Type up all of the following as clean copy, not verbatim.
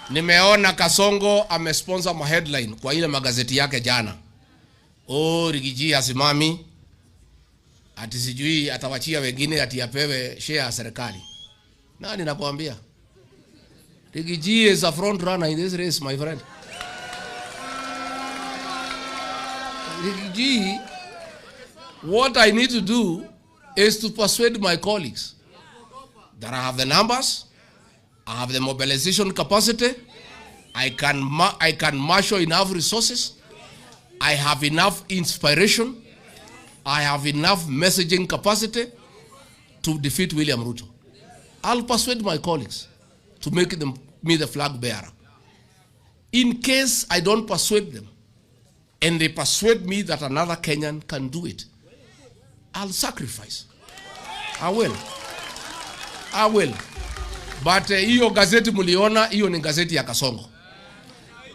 Nimeona Kasongo amesponsor ma headline kwa ile magazeti yake jana. Rigiji asimami ati sijui atawachia wengine ati apewe share ya serikali. Nani nakwambia? Rigiji is a front runner in this race, my friend. Rigiji, what I need to do is to persuade my colleagues that I have the numbers, I have the mobilization capacity, I can marshal enough resources, I have enough inspiration, I have enough messaging capacity to defeat William Ruto. I'll persuade my colleagues to make me the flag bearer. In case I don't persuade them, and they persuade me that another Kenyan can do it, I'll sacrifice. I will. But hiyo gazeti muliona, hiyo ni gazeti ya Kasongo.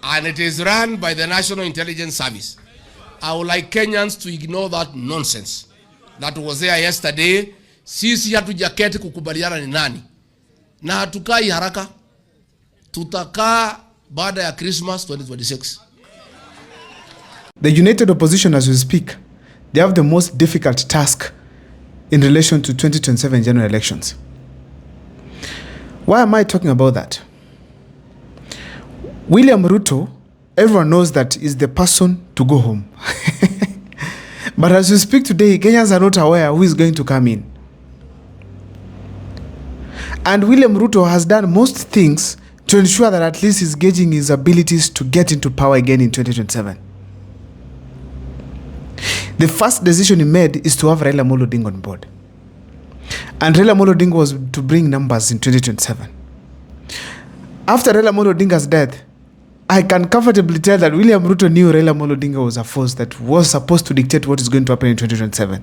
And it is run by the National Intelligence Service. I would like Kenyans to ignore that nonsense that was there yesterday. Sisi hatujaketi kukubaliana ni nani. Na hatukai haraka. Tutakaa baada ya Christmas 2026. The united opposition, as we speak, they have the most difficult task in relation to 2027 general elections. Why am I talking about that? William Ruto, everyone knows that is the person to go home. But as we speak today, Kenyans are not aware who is going to come in. And William Ruto has done most things to ensure that at least he's gauging his abilities to get into power again in 2027. The first decision he made is to have Raila Amolo Odinga on board. And Raila Amolo Odinga was to bring numbers in 2027. After Raila Amolo Odinga's death, I can comfortably tell that William Ruto knew Raila Amolo Odinga was a force that was supposed to dictate what is going to happen in 2027.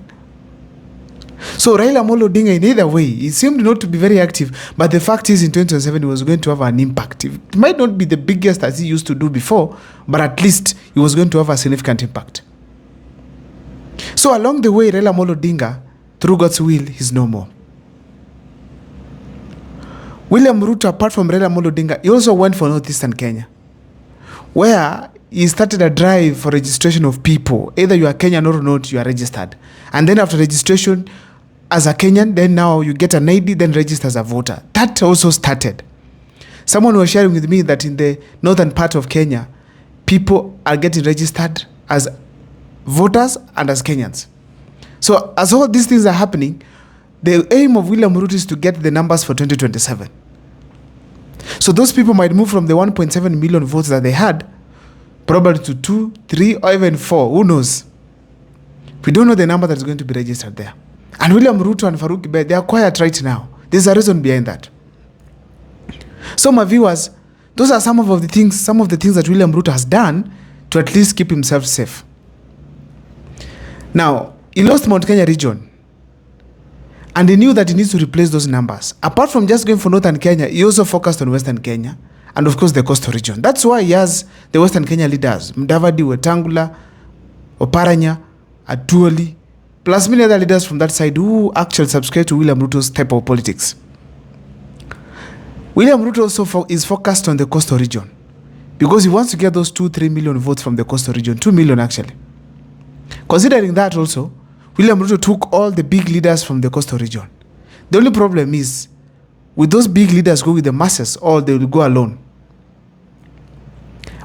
So Raila Amolo Odinga, in either way, he seemed not to be very active, but the fact is in 2027 he was going to have an impact. It might not be the biggest as he used to do before, but at least he was going to have a significant impact. So along the way, Raila Amolo Odinga, through God's will, is no more. William Ruto, apart from Raila Amolo Odinga, he also went for Northeastern Kenya, where he started a drive for registration of people. Either you are Kenyan or not, you are registered. And then after registration as a Kenyan, then now you get an ID, then register as a voter. That also started. Someone was sharing with me that in the northern part of Kenya, people are getting registered as voters and as Kenyans. So as all these things are happening, the aim of William Ruto is to get the numbers for 2027. So those people might move from the 1.7 million votes that they had, probably to 2, 3, or even 4. Who knows? We don't know the number that is going to be registered there. And William Ruto and Farouk Ibe, they are quiet right now. There's a reason behind that. So my viewers, those are some of the things that William Ruto has done to at least keep himself safe. Now, he lost Mount Kenya region, and he knew that he needs to replace those numbers. Apart from just going for Northern Kenya, he also focused on Western Kenya, and of course the coastal region. That's why he has the Western Kenya leaders, Mudavadi, Wetangula, Oparanya, Atuoli, plus many other leaders from that side who actually subscribe to William Ruto's type of politics. William Ruto also is focused on the coastal region, because he wants to get those 2-3 million votes from the coastal region, 2 million actually. Considering that also, William Ruto took all the big leaders from the coastal region. The only problem is, will those big leaders go with the masses or they will go alone?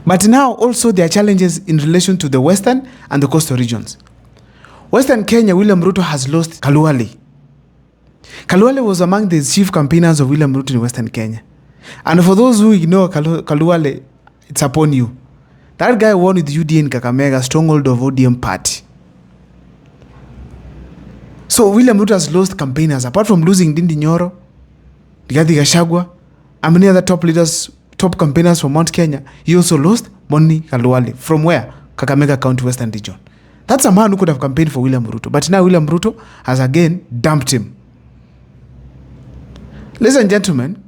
But now also there are challenges in relation to the western and the coastal regions. Western Kenya, William Ruto has lost Kaluale. Kaluale was among the chief campaigners of William Ruto in Western Kenya. And for those who ignore Kaluale, it's upon you. That guy won with UDA in Kakamega, stronghold of ODM party. So William Ruto has lost campaigners. Apart from losing Ndindi Nyoro, Gachagua, and many other top leaders, top campaigners from Mount Kenya, he also lost Boni Kaluale. From where? Kakamega County, Western Region. That's a man who could have campaigned for William Ruto. But now William Ruto has again dumped him. Ladies and gentlemen,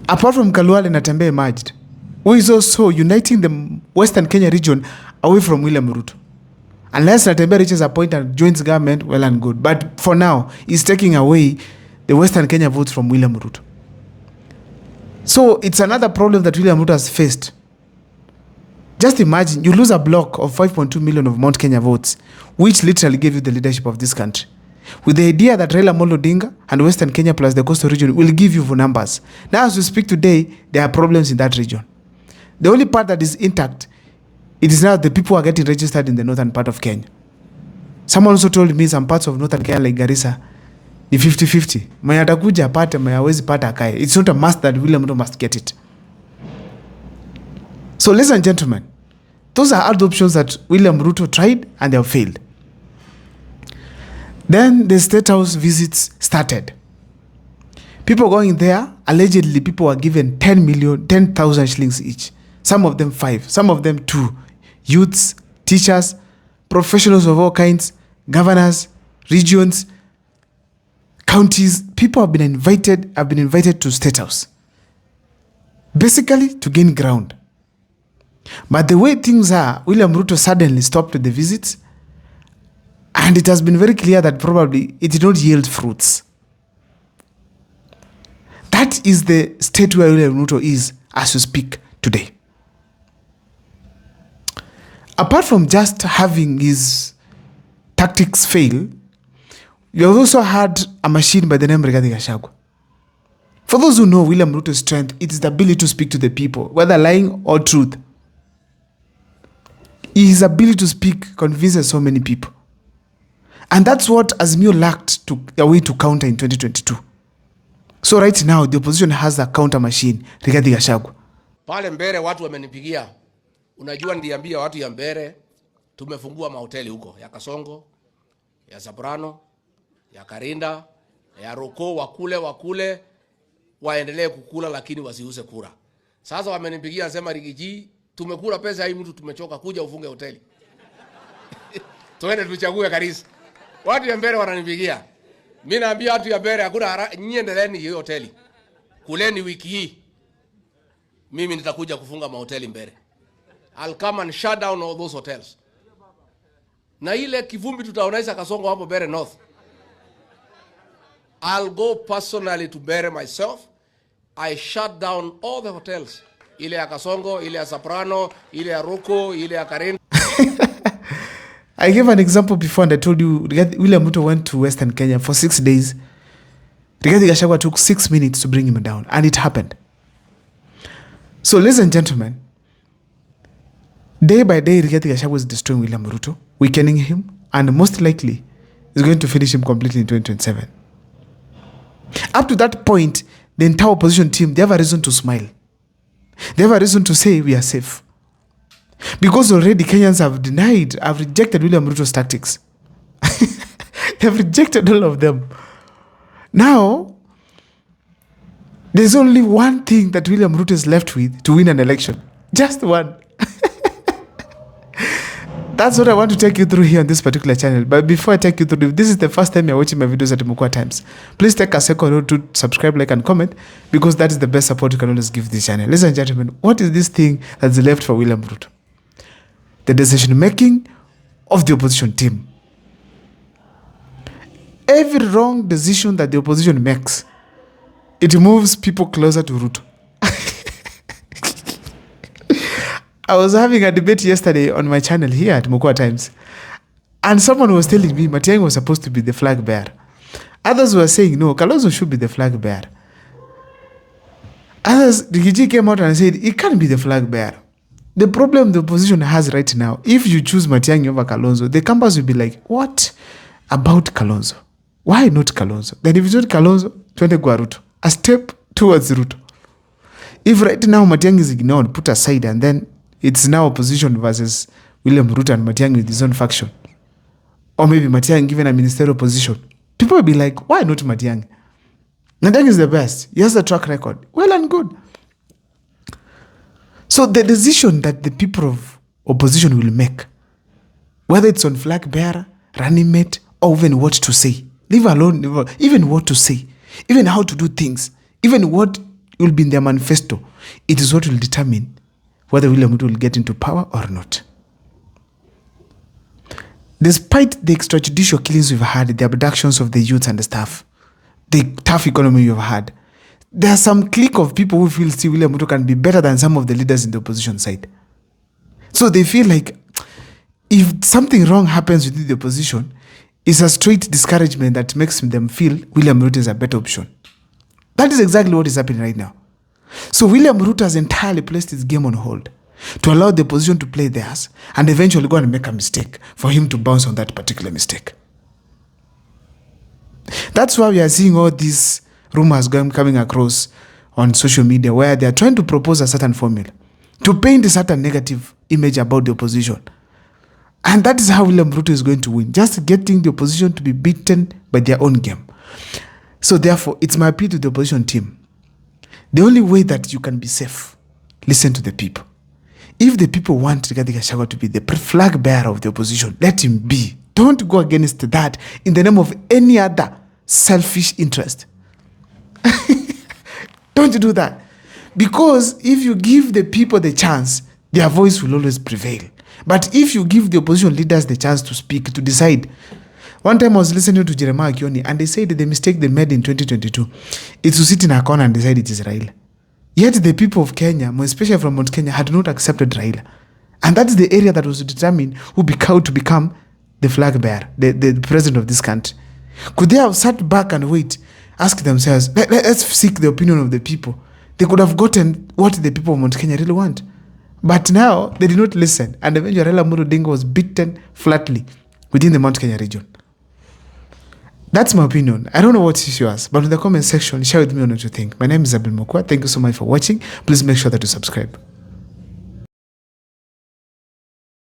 apart from Kaluale, Natembe emerged, who is also uniting the Western Kenya region away from William Ruto. Unless Natembe reaches a point and joins government, well and good. But for now, he's taking away the Western Kenya votes from William Ruto. So it's another problem that William Ruto has faced. Just imagine, you lose a block of 5.2 million of Mount Kenya votes, which literally gave you the leadership of this country, with the idea that Raila Amolo Odinga and Western Kenya plus the coastal region will give you numbers. Now, as we speak today, there are problems in that region. The only part that is intact, it is now the people who are getting registered in the northern part of Kenya. Someone also told me some parts of northern Kenya like Garissa, the 50-50. Mwenye atakuja apate, mwenye hawezi pata akae. It's not a must that William Ruto must get it. So, ladies and gentlemen, those are all the options that William Ruto tried and they have failed. Then the State House visits started. People going there, allegedly people were given 10,000 shillings each. Some of them 5, some of them 2. Youths, teachers, professionals of all kinds, governors, regions, counties, people have been invited to State House. Basically to gain ground. But the way things are, William Ruto suddenly stopped the visits, and it has been very clear that probably it did not yield fruits. That is the state where William Ruto is as we speak today. Apart from just having his tactics fail, you have also had a machine by the name of Gachagua. For those who know William Ruto's strength, it is the ability to speak to the people, whether lying or truth. His ability to speak convinces so many people. And that's what Azimio lacked a way to counter in 2022. So right now, the opposition has a counter machine, Rigathi Gachagua. Pale Mbere watu wamenipigia. Unajua ndiambia watu ya Mbere, tumefungua mahoteli huko, ya Kasongo, ya Soprano, ya Karinda, ya Roko, wakule, waendelee kukula lakini wasiuze kura. Sasa wamenipigia nasema Rigiji, tumekula pesa hii mtu tumechoka kuja ufunge hoteli. Tuende tuchague Karisa. Watu ya Mbere wananipigia. Mimi naambia watu ya Mbere hakuna nyinyi endeleeni hiyo hoteli. Kuleni wiki hii. Mimi nitakuja kufunga mahoteli Mbere. I'll come and shut down all those hotels. Na ile kivumbi tutaonaisha Kasongo hapo Mbere North. I'll go personally to Mbere myself. I shut down all the hotels. Ile ya Kasongo, ile ya Soprano, ile ya Ruko, ile ya Karinda. I gave an example before and I told you William Ruto went to Western Kenya for 6 days. Rigathi Gachagua took 6 minutes to bring him down, and it happened. So, ladies and gentlemen, day by day, Rigathi Gachagua is destroying William Ruto, weakening him, and most likely is going to finish him completely in 2027. Up to that point, the entire opposition team, they have a reason to smile. They have a reason to say we are safe. Because already Kenyans have rejected William Ruto's tactics. They have rejected all of them. Now, there's only one thing that William Ruto is left with to win an election. Just one. That's what I want to take you through here on this particular channel. But before I take you through, if this is the first time you're watching my videos at Mukwa Times, please take a second to subscribe, like, and comment, because that is the best support you can always give this channel. Ladies and gentlemen, what is this thing that's left for William Ruto? The decision-making of the opposition team. Every wrong decision that the opposition makes, it moves people closer to Ruto. I was having a debate yesterday on my channel here at Mukwa Times, and someone was telling me Matiang'i was supposed to be the flag bearer. Others were saying, no, Kalonzo should be the flag bearer. Others, the Gachagua came out and said, it can't be the flag bearer. The problem the opposition has right now, if you choose Matiang'i over Kalonzo, the campus will be like, what about Kalonzo? Why not Kalonzo? Then if it's not Kalonzo, twende kwa Ruto. A step towards Ruto. If right now Matiang'i is ignored, put aside, and then it's now opposition versus William Ruto and Matiang'i with his own faction. Or maybe Matiang'i given a ministerial position. People will be like, why not Matiang'i? Matiang'i is the best. He has a track record. Well and good. So the decision that the people of opposition will make, whether it's on flag bearer, running mate, or even what to say, leave alone, even what to say, even how to do things, even what will be in their manifesto, it is what will determine whether William Ruto will get into power or not. Despite the extrajudicial killings we've had, the abductions of the youth and the staff, the tough economy we've had, there are some clique of people who feel still William Ruto can be better than some of the leaders in the opposition side. So they feel like if something wrong happens within the opposition, it's a straight discouragement that makes them feel William Ruto is a better option. That is exactly what is happening right now. So William Ruto has entirely placed his game on hold to allow the opposition to play theirs and eventually go and make a mistake for him to bounce on that particular mistake. That's why we are seeing all these rumors coming across on social media where they are trying to propose a certain formula to paint a certain negative image about the opposition. And that is how William Ruto is going to win, just getting the opposition to be beaten by their own game. So therefore, it's my appeal to the opposition team. The only way that you can be safe, listen to the people. If the people want Rigathi Gachagua to be the flag bearer of the opposition, let him be. Don't go against that in the name of any other selfish interest. Don't do that. Because if you give the people the chance, their voice will always prevail. But if you give the opposition leaders the chance to speak, to decide. One time I was listening to Jeremiah Kioni and they said the mistake they made in 2022 is to sit in a corner and decide it is Raila. Yet the people of Kenya, more especially from Mount Kenya, had not accepted Raila. And that's the area that was to determine who to become the flag bearer, the president of this country. Could they have sat back and wait, ask themselves, let's seek the opinion of the people? They could have gotten what the people of Mount Kenya really want. But now, they did not listen. And eventually, Raila Amolo Odinga was beaten flatly within the Mount Kenya region. That's my opinion. I don't know what is yours, but in the comment section, share with me on what you think. My name is Abel Mokwa. Thank you so much for watching. Please make sure that you subscribe.